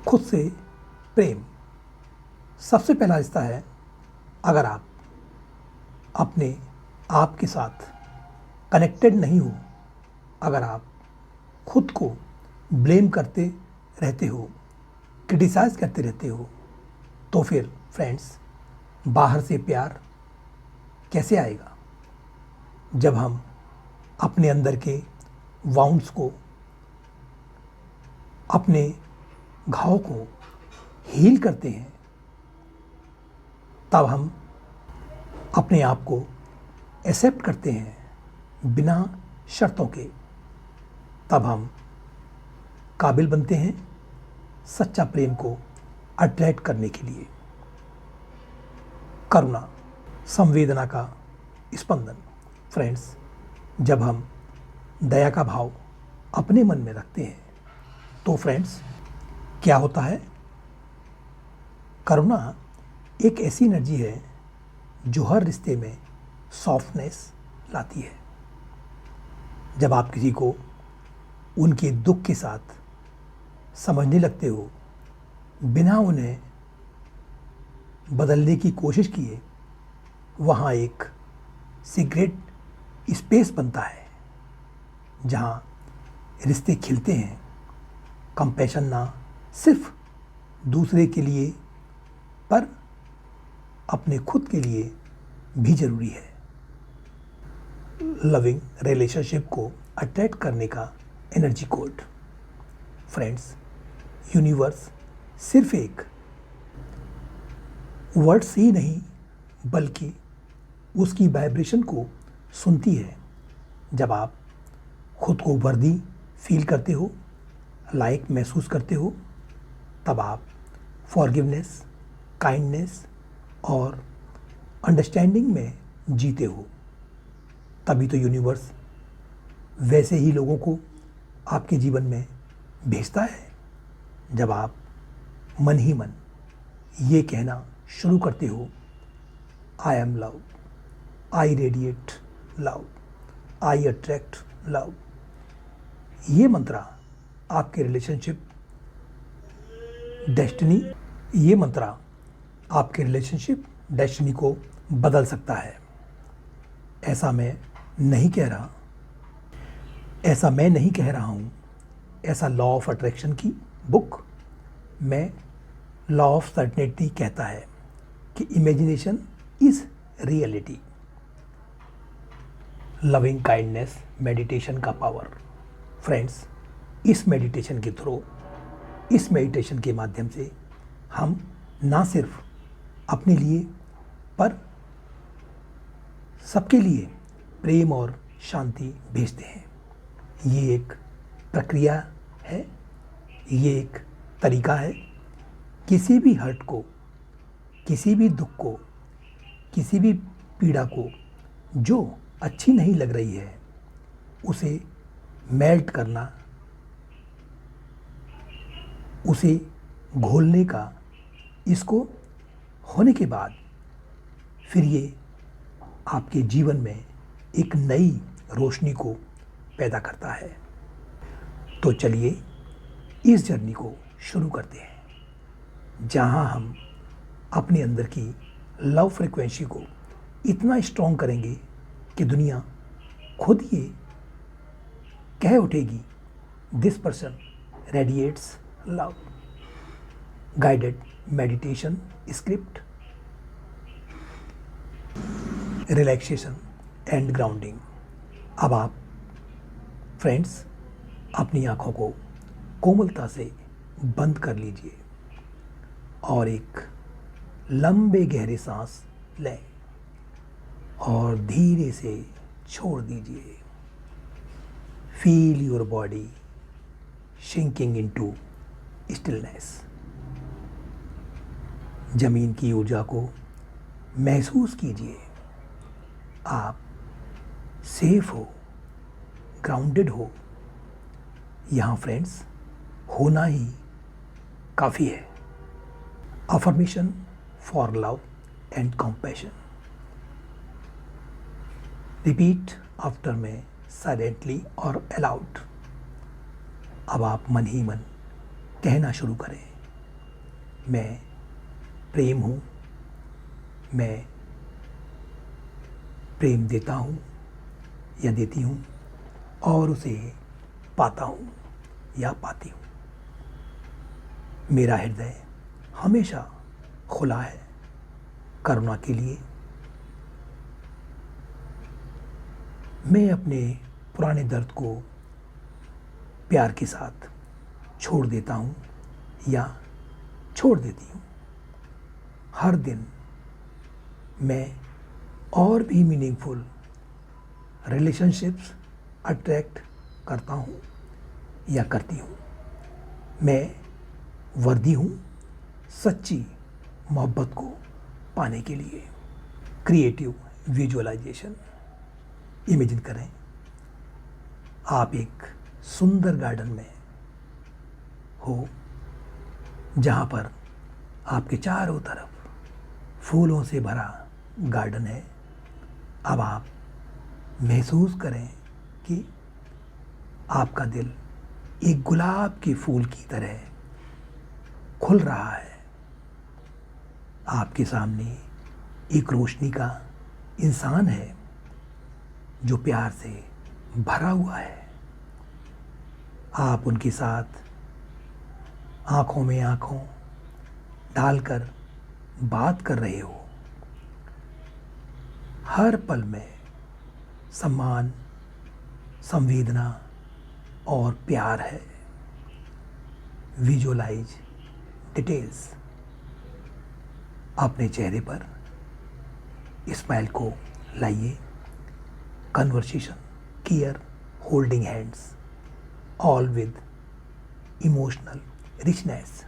खुद से प्रेम सबसे पहला रिश्ता है। अगर आप अपने आप के साथ कनेक्टेड नहीं हो, अगर आप खुद को ब्लेम करते रहते हो, क्रिटिसाइज करते रहते हो, तो फिर फ्रेंड्स, बाहर से प्यार कैसे आएगा? जब हम अपने अंदर के वाउंड्स को, अपने घाव को हील करते हैं, तब हम अपने आप को एक्सेप्ट करते हैं बिना शर्तों के, तब हम काबिल बनते हैं सच्चा प्रेम को अट्रैक्ट करने के लिए। करुणा, संवेदना का स्पंदन। फ्रेंड्स, जब हम दया का भाव अपने मन में रखते हैं, तो फ्रेंड्स क्या होता है? करुणा एक ऐसी एनर्जी है जो हर रिश्ते में सॉफ्टनेस लाती है। जब आप किसी को उनके दुख के साथ समझने लगते हो, बिना उन्हें बदलने की कोशिश किए, वहाँ एक सीक्रेट स्पेस बनता है जहाँ रिश्ते खिलते हैं। कंपैशन ना सिर्फ दूसरे के लिए, पर अपने खुद के लिए भी ज़रूरी है। लविंग रिलेशनशिप को अट्रैक्ट करने का एनर्जी कोड। फ्रेंड्स, यूनिवर्स सिर्फ एक वर्ड्स ही नहीं, बल्कि उसकी वाइब्रेशन को सुनती है। जब आप खुद को वर्दी फील करते हो, लायक महसूस करते हो, तब आप फॉरगिवनेस, काइंडनेस और अंडरस्टैंडिंग में जीते हो। तभी तो यूनिवर्स वैसे ही लोगों को आपके जीवन में भेजता है। जब आप मन ही मन ये कहना शुरू करते हो, I am love, I radiate love, I attract love, ये मंत्रा आपके रिलेशनशिप डेस्टिनी, ये मंत्रा आपके रिलेशनशिप डेस्टिनी को बदल सकता है। ऐसा मैं नहीं कह रहा हूँ। ऐसा लॉ ऑफ अट्रैक्शन की बुक में लॉ ऑफ सर्टेनिटी कहता है कि imagination is reality. Loving kindness meditation का पावर। फ्रेंड्स, इस मेडिटेशन के थ्रू, इस मेडिटेशन के माध्यम से हम ना सिर्फ अपने लिए, पर सबके लिए प्रेम और शांति भेजते हैं। ये एक प्रक्रिया है, ये एक तरीका है। किसी भी हर्ट को, किसी भी दुख को, किसी भी पीड़ा को जो अच्छी नहीं लग रही है, उसे मेल्ट करना, उसे घोलने का, इसको होने के बाद फिर ये आपके जीवन में एक नई रोशनी को पैदा करता है। तो चलिए इस जर्नी को शुरू करते हैं, जहां हम अपने अंदर की लव फ्रीक्वेंसी को इतना स्ट्रॉन्ग करेंगे कि दुनिया खुद ये कह उठेगी, this person radiates love. Guided meditation script, relaxation and grounding. अब आप फ्रेंड्स अपनी आंखों को कोमलता से बंद कर लीजिए और एक लंबे गहरे सांस लें और धीरे से छोड़ दीजिए। Feel your body sinking into stillness. जमीन की ऊर्जा को महसूस कीजिए। आप सेफ हो, ग्राउंडेड हो। यहाँ फ्रेंड्स होना ही काफ़ी है। Affirmation for love and compassion. Repeat after में साइलेंटली और अलाउड। अब आप मन ही मन कहना शुरू करें, मैं प्रेम हूँ, मैं प्रेम देता हूँ या देती हूँ और उसे पाता हूँ या पाती हूँ। मेरा हृदय हमेशा खुला है करुणा के लिए। मैं अपने पुराने दर्द को प्यार के साथ छोड़ देता हूँ या छोड़ देती हूँ। हर दिन मैं और भी मीनिंगफुल रिलेशनशिप्स अट्रैक्ट करता हूँ या करती हूँ। मैं वर्दी हूँ सच्ची मोहब्बत को पाने के लिए। Creative visualisation. इमेजिन करें आप एक सुंदर गार्डन में हो, जहाँ पर आपके चारों तरफ फूलों से भरा गार्डन है। अब आप महसूस करें कि आपका दिल एक गुलाब के फूल की तरह खुल रहा है। आपके सामने एक रोशनी का इंसान है जो प्यार से भरा हुआ है। आप उनके साथ आंखों में आंखों डालकर बात कर रहे हो। हर पल में सम्मान, संवेदना और प्यार है। Visualise details. अपने चेहरे पर स्माइल को लाइए। Conversation, care, holding hands, all with emotional richness.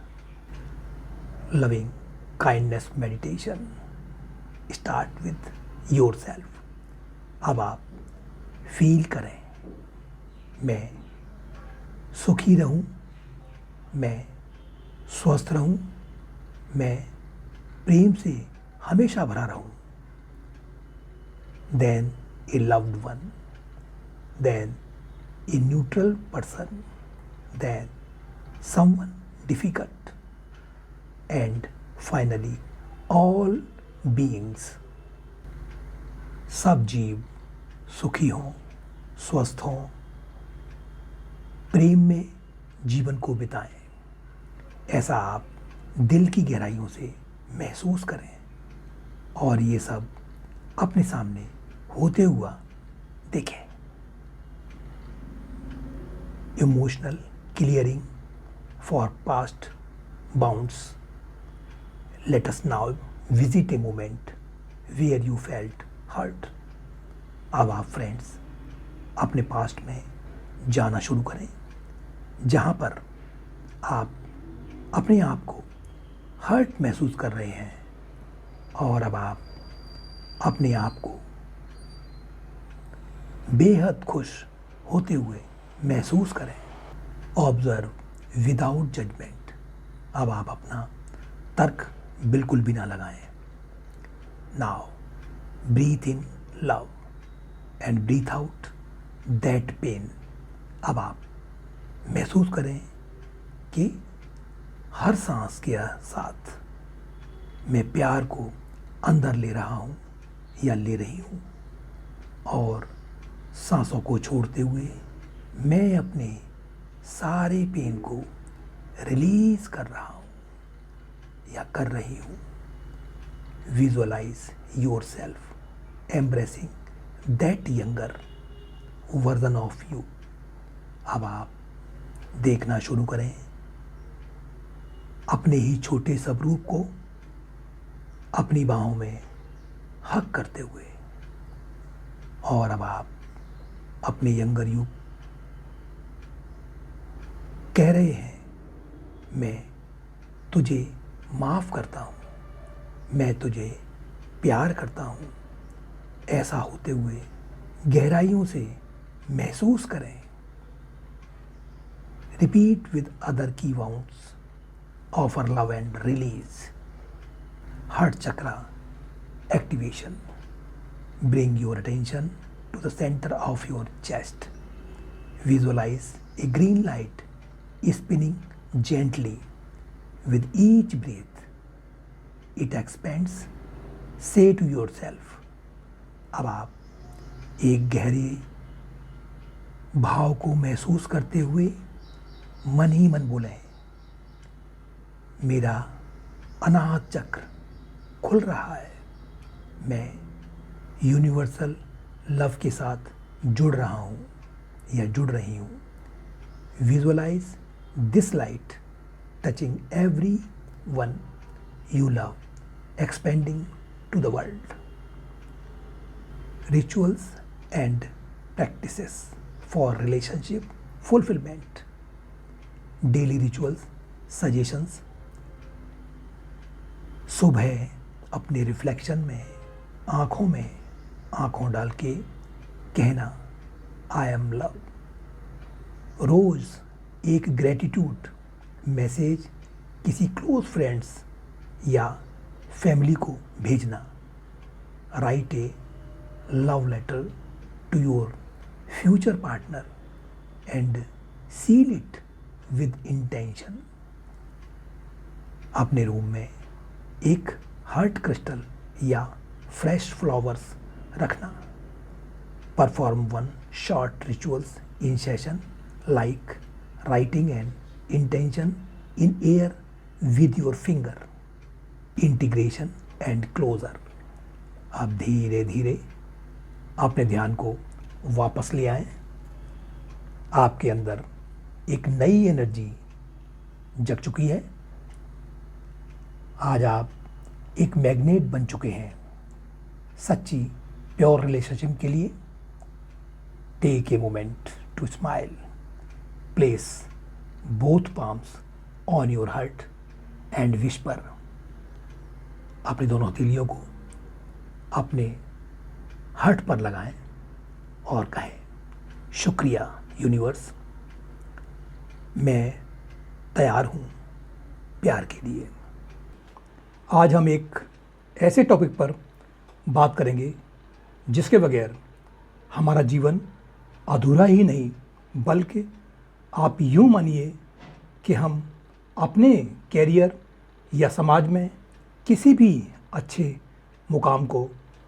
Loving kindness meditation. Start with yourself. अब आप फील करें, मैं सुखी रहूं, मैं स्वस्थ रहूं, मैं प्रेम से हमेशा भरा रहूं। Then a loved one, then a neutral person, then someone difficult, and finally all beings। सब जीव सुखी हों, स्वस्थ हों, प्रेम में जीवन को बिताएं। ऐसा आप दिल की गहराइयों से महसूस करें और ये सब अपने सामने होते हुआ देखें। Emotional clearing for past bounds. Let us now visit a moment where you felt hurt. अब आप फ्रेंड्स अपने पास्ट में जाना शुरू करें, जहाँ पर आप अपने आप को हर्ट महसूस कर रहे हैं और अब आप अपने आप को बेहद खुश होते हुए महसूस करें। Observe without judgment. अब आप अपना तर्क बिल्कुल भी ना लगाएं। Now breathe in love and breathe out that pain. अब आप महसूस करें कि हर सांस के साथ मैं प्यार को अंदर ले रहा हूँ या ले रही हूँ, और सांसों को छोड़ते हुए मैं अपने सारे पेन को रिलीज कर रहा हूँ या कर रही हूँ। Visualise your self embracing that younger version of you. अब आप देखना शुरू करें अपने ही छोटे स्वरूप को अपनी बाहों में हग करते हुए। और अब आप अपने यंगर यू कह रहे हैं, मैं तुझे माफ़ करता हूँ, मैं तुझे प्यार करता हूँ। ऐसा होते हुए गहराइयों से महसूस करें। रिपीट विद अदर की wounds offer love and release. Heart chakra activation. Bring your attention to the center of your chest. Visualize a green light spinning gently with each breath. It expands. Say to yourself. अब आप एक गहरे भाव को महसूस करते हुए मन ही मन बोलें, मेरा अनाहत चक्र खुल रहा है, मैं यूनिवर्सल लव के साथ जुड़ रहा हूँ या जुड़ रही हूँ। Visualise this light touching every one you love, expanding to the world. Rituals and practices for relationship fulfilment. Daily rituals suggestions. सुबह अपने रिफ्लेक्शन में आँखों में आँखों डाल के कहना, आई एम लव। रोज़ एक ग्रेटिट्यूड मैसेज किसी क्लोज फ्रेंड्स या फैमिली को भेजना। Write a love letter to your future partner and seal it with intention. अपने रूम में एक हार्ट क्रिस्टल या फ्रेश फ्लावर्स रखना। Perform one short rituals in session like writing an intention in air with your finger. Integration and closure. अब धीरे धीरे अपने ध्यान को वापस ले आएं। आपके अंदर एक नई एनर्जी जग चुकी है। आज आप एक मैग्नेट बन चुके हैं सच्ची प्योर रिलेशनशिप के लिए। Take a moment to smile. Place both palms on your heart and whisper. अपनी दोनों हथेलियों को अपने हार्ट पर लगाएं और कहें, शुक्रिया यूनिवर्स, मैं तैयार हूँ प्यार के लिए। आज हम एक ऐसे टॉपिक पर बात करेंगे जिसके बगैर हमारा जीवन अधूरा ही नहीं, बल्कि आप यूँ मानिए कि हम अपने कैरियर या समाज में किसी भी अच्छे मुकाम को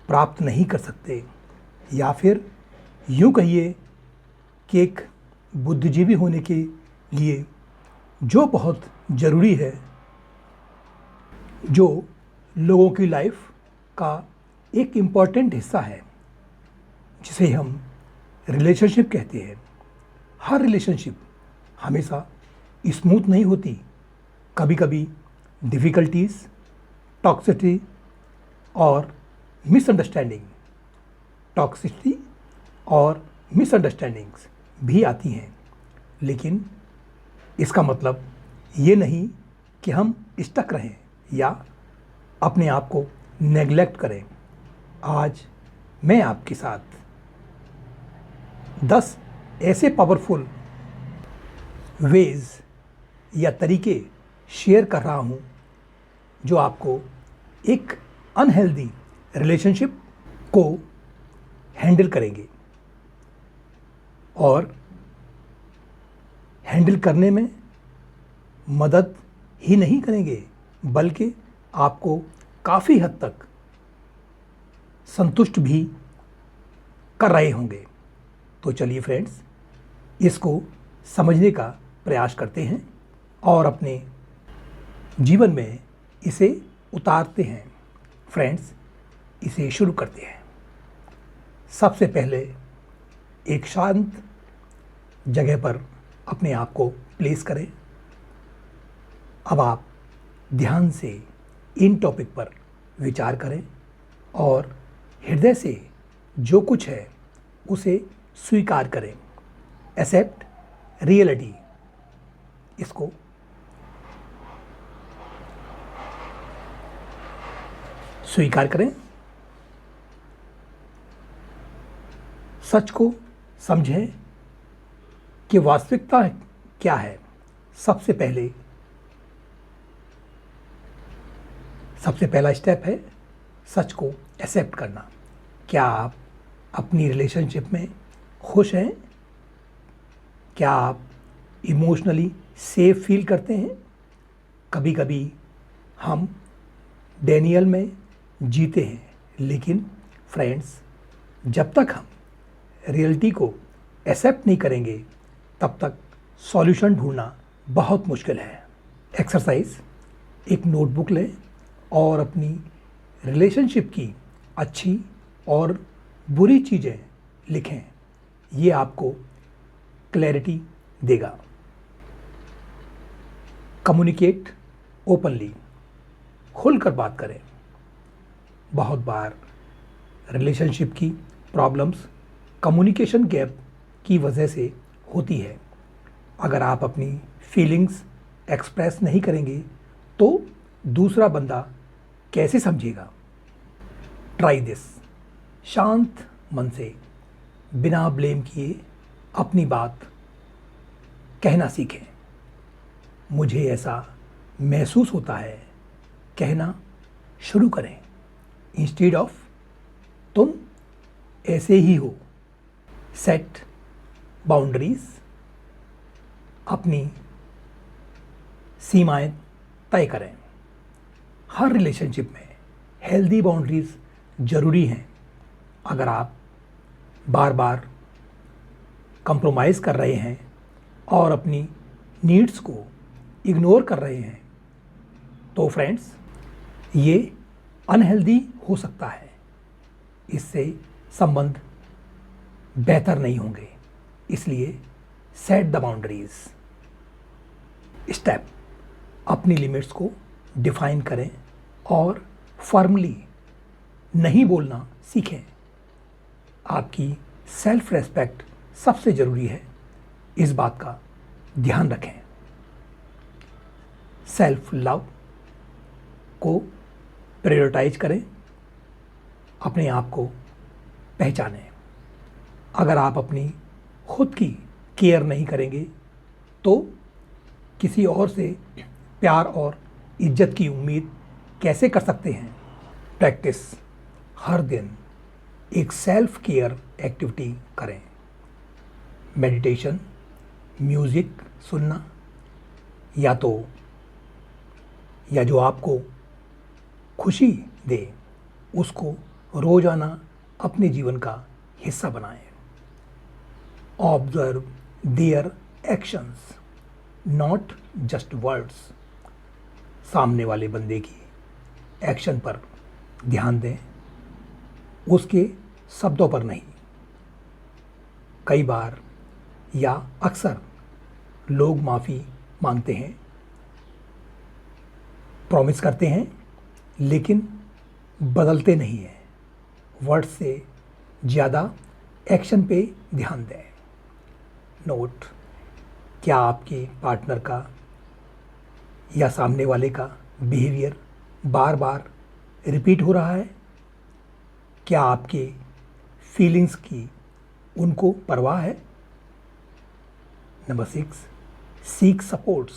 प्राप्त नहीं कर सकते। या फिर यूँ कहिए कि एक बुद्धिजीवी होने के लिए जो बहुत ज़रूरी है, जो लोगों की लाइफ का एक इम्पॉर्टेंट हिस्सा है, जिसे हम रिलेशनशिप कहते हैं। हर रिलेशनशिप हमेशा स्मूथ नहीं होती। कभी कभी डिफ़िकल्टीज़, टॉक्सिसिटी और मिसअंडरस्टैंडिंग्स भी आती हैं। लेकिन इसका मतलब ये नहीं कि हम स्टक रहें या अपने आप को नेग्लेक्ट करें। आज मैं आपके साथ 10 ऐसे पावरफुल वेज या तरीके शेयर कर रहा हूँ जो आपको एक अनहेल्दी रिलेशनशिप को हैंडल करेंगे और हैंडल करने में मदद ही नहीं करेंगे बल्कि आपको काफ़ी हद तक संतुष्ट भी कर रहे होंगे। तो चलिए फ्रेंड्स, इसको समझने का प्रयास करते हैं और अपने जीवन में इसे उतारते हैं। फ्रेंड्स, इसे शुरू करते हैं। सबसे पहले एक शांत जगह पर अपने आप को प्लेस करें। अब आप ध्यान से इन टॉपिक पर विचार करें और हृदय से जो कुछ है उसे स्वीकार करें। एक्सेप्ट रियलिटी, इसको स्वीकार करें। सच को समझें कि वास्तविकता क्या है। सबसे पहला स्टेप है सच को एक्सेप्ट करना। क्या आप अपनी रिलेशनशिप में खुश हैं? क्या आप इमोशनली सेफ फील करते हैं? कभी कभी हम डेनियल में जीते हैं, लेकिन फ्रेंड्स, जब तक हम रियलिटी को एक्सेप्ट नहीं करेंगे तब तक सॉल्यूशन ढूंढना बहुत मुश्किल है। एक्सरसाइज, एक नोटबुक लें और अपनी रिलेशनशिप की अच्छी और बुरी चीज़ें लिखें। ये आपको क्लैरिटी देगा। कम्युनिकेट ओपनली, खुलकर बात करें। बहुत बार रिलेशनशिप की प्रॉब्लम्स कम्युनिकेशन गैप की वजह से होती है। अगर आप अपनी फीलिंग्स एक्सप्रेस नहीं करेंगे तो दूसरा बंदा कैसे समझेगा? Try this. शांत मन से बिना ब्लेम किए अपनी बात कहना सीखें। मुझे ऐसा महसूस होता है, कहना शुरू करें इंस्टेड ऑफ तुम ऐसे ही हो। सेट बाउंड्रीज, अपनी सीमाएं तय करें। हर रिलेशनशिप में हेल्दी बाउंड्रीज ज़रूरी हैं। अगर आप बार बार कंप्रोमाइज़ कर रहे हैं और अपनी नीड्स को इग्नोर कर रहे हैं तो फ्रेंड्स, ये अनहेल्दी हो सकता है। इससे संबंध बेहतर नहीं होंगे। इसलिए सेट द बाउंड्रीज। स्टेप, अपनी लिमिट्स को डिफाइन करें और फर्मली नहीं बोलना सीखें। आपकी सेल्फ रेस्पेक्ट सबसे ज़रूरी है, इस बात का ध्यान रखें। सेल्फ लव को प्रायोरिटाइज करें। अपने आप को पहचानें। अगर आप अपनी खुद की केयर नहीं करेंगे तो किसी और से प्यार और इज्जत की उम्मीद कैसे कर सकते हैं? प्रैक्टिस, हर दिन एक सेल्फ केयर एक्टिविटी करें। मेडिटेशन, म्यूज़िक सुनना, या जो आपको खुशी दे उसको रोज़ाना अपने जीवन का हिस्सा बनाएं। Observe their actions, not just words. सामने वाले बंदे की एक्शन पर ध्यान दें, उसके शब्दों पर नहीं। कई बार या अक्सर लोग माफ़ी मांगते हैं, प्रॉमिस करते हैं, लेकिन बदलते नहीं हैं। वर्ड्स से ज़्यादा एक्शन पे ध्यान दें। नोट, क्या आपके पार्टनर का या सामने वाले का बिहेवियर बार बार रिपीट हो रहा है? क्या आपके फीलिंग्स की उनको परवाह है? नंबर 6, सीक सपोर्ट्स,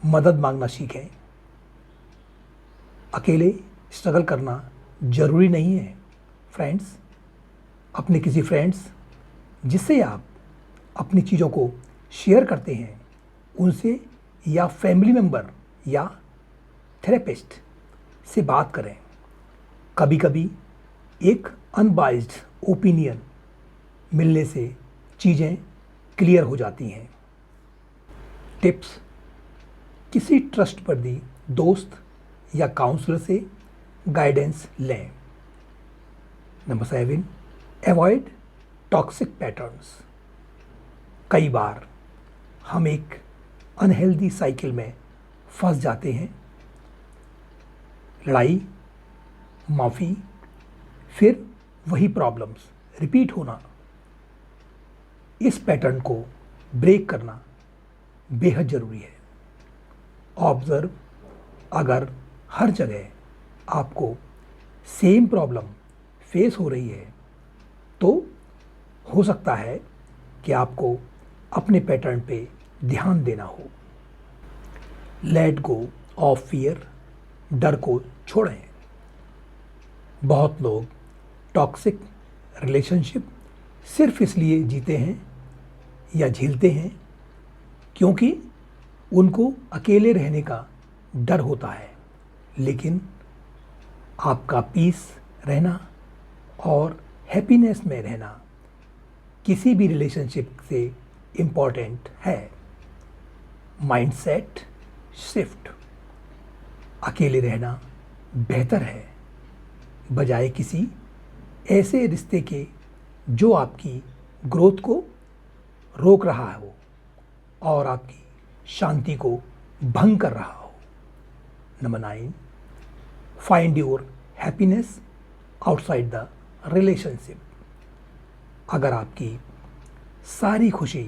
मदद मांगना सीखें। अकेले स्ट्रगल करना ज़रूरी नहीं है फ्रेंड्स। अपने किसी फ्रेंड्स जिससे आप अपनी चीज़ों को शेयर करते हैं उनसे, या फैमिली मेम्बर या थेरेपिस्ट से बात करें। कभी कभी एक अनबाइस्ड ओपिनियन मिलने से चीज़ें क्लियर हो जाती हैं। टिप्स: किसी ट्रस्टवर्दी दोस्त या काउंसलर से गाइडेंस लें। Number 7, avoid toxic patterns. कई बार हम एक अनहेल्दी साइकिल में फंस जाते हैं। लड़ाई, माफ़ी, फिर वही प्रॉब्लम्स रिपीट होना। इस पैटर्न को ब्रेक करना बेहद ज़रूरी है। ऑब्ज़र्व: अगर हर जगह आपको सेम प्रॉब्लम फेस हो रही है तो हो सकता है कि आपको अपने पैटर्न पे ध्यान देना हो। लेट गो ऑफ फियर, डर को छोड़ें। बहुत लोग टॉक्सिक रिलेशनशिप सिर्फ इसलिए जीते हैं या झेलते हैं क्योंकि उनको अकेले रहने का डर होता है, लेकिन आपका पीस रहना और हैप्पीनेस में रहना किसी भी रिलेशनशिप से इम्पॉर्टेंट है। माइंडसेट शिफ्ट: अकेले रहना बेहतर है बजाय किसी ऐसे रिश्ते के जो आपकी ग्रोथ को रोक रहा हो और आपकी शांति को भंग कर रहा हो। Number 9, find your happiness outside the relationship. अगर आपकी सारी खुशी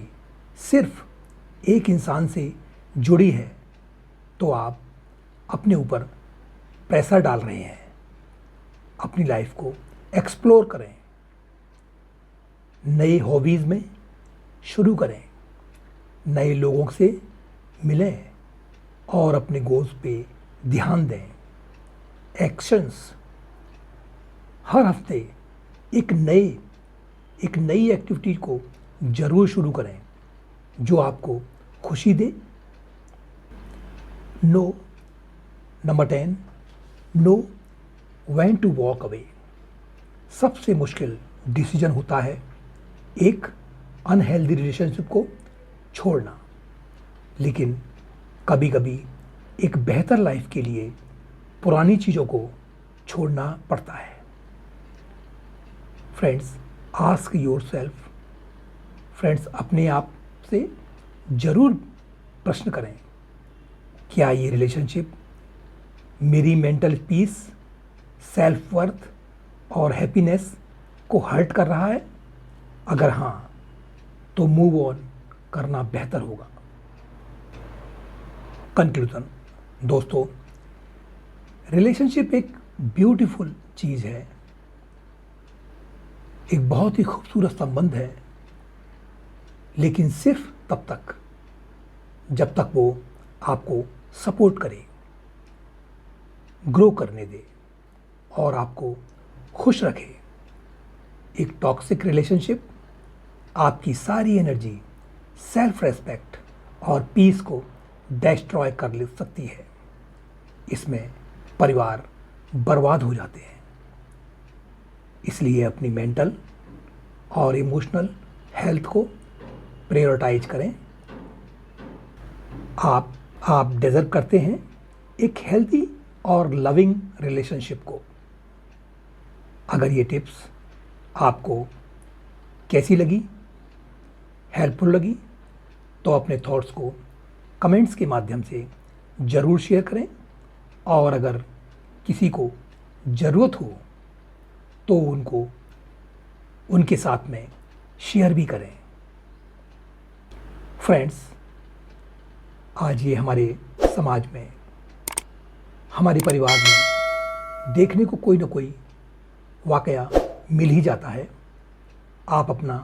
सिर्फ एक इंसान से जुड़ी है तो आप अपने ऊपर प्रेशर डाल रहे हैं। अपनी लाइफ को एक्सप्लोर करें, नई हॉबीज़ में शुरू करें, नए लोगों से मिलें और अपने गोल्स पे ध्यान दें। एक्शंस: हर हफ्ते एक नई एक्टिविटी को ज़रूर शुरू करें जो आपको खुशी दे। No number 10, know when to walk away. सबसे मुश्किल डिसीजन होता है एक अनहेल्दी रिलेशनशिप को छोड़ना, लेकिन कभी कभी एक बेहतर लाइफ के लिए पुरानी चीज़ों को छोड़ना पड़ता है। Friends, ask your self. Friends, अपने आप से ज़रूर प्रश्न करें, क्या ये रिलेशनशिप मेरी मेंटल पीस, सेल्फ वर्थ और हैप्पीनेस को हर्ट कर रहा है? अगर हाँ, तो मूव ऑन करना बेहतर होगा। कंक्लूजन: दोस्तों, रिलेशनशिप एक ब्यूटीफुल चीज़ है, एक बहुत ही खूबसूरत संबंध है, लेकिन सिर्फ तब तक जब तक वो आपको सपोर्ट करे, ग्रो करने दे और आपको खुश रखे। एक टॉक्सिक रिलेशनशिप आपकी सारी एनर्जी, सेल्फ रेस्पेक्ट और पीस को डिस्ट्रॉय कर ले सकती है। इसमें परिवार बर्बाद हो जाते हैं। इसलिए अपनी मेंटल और इमोशनल हेल्थ को प्रायोरिटाइज करें। आप डिज़र्व करते हैं एक हेल्दी और लविंग रिलेशनशिप को। अगर ये टिप्स आपको कैसी लगी, हेल्पफुल लगी, तो अपने थॉट्स को कमेंट्स के माध्यम से ज़रूर शेयर करें और अगर किसी को ज़रूरत हो तो उनको उनके साथ में शेयर भी करें। फ्रेंड्स, आज ये हमारे समाज में, हमारे परिवार में देखने को कोई ना कोई वाकया मिल ही जाता है। आप अपना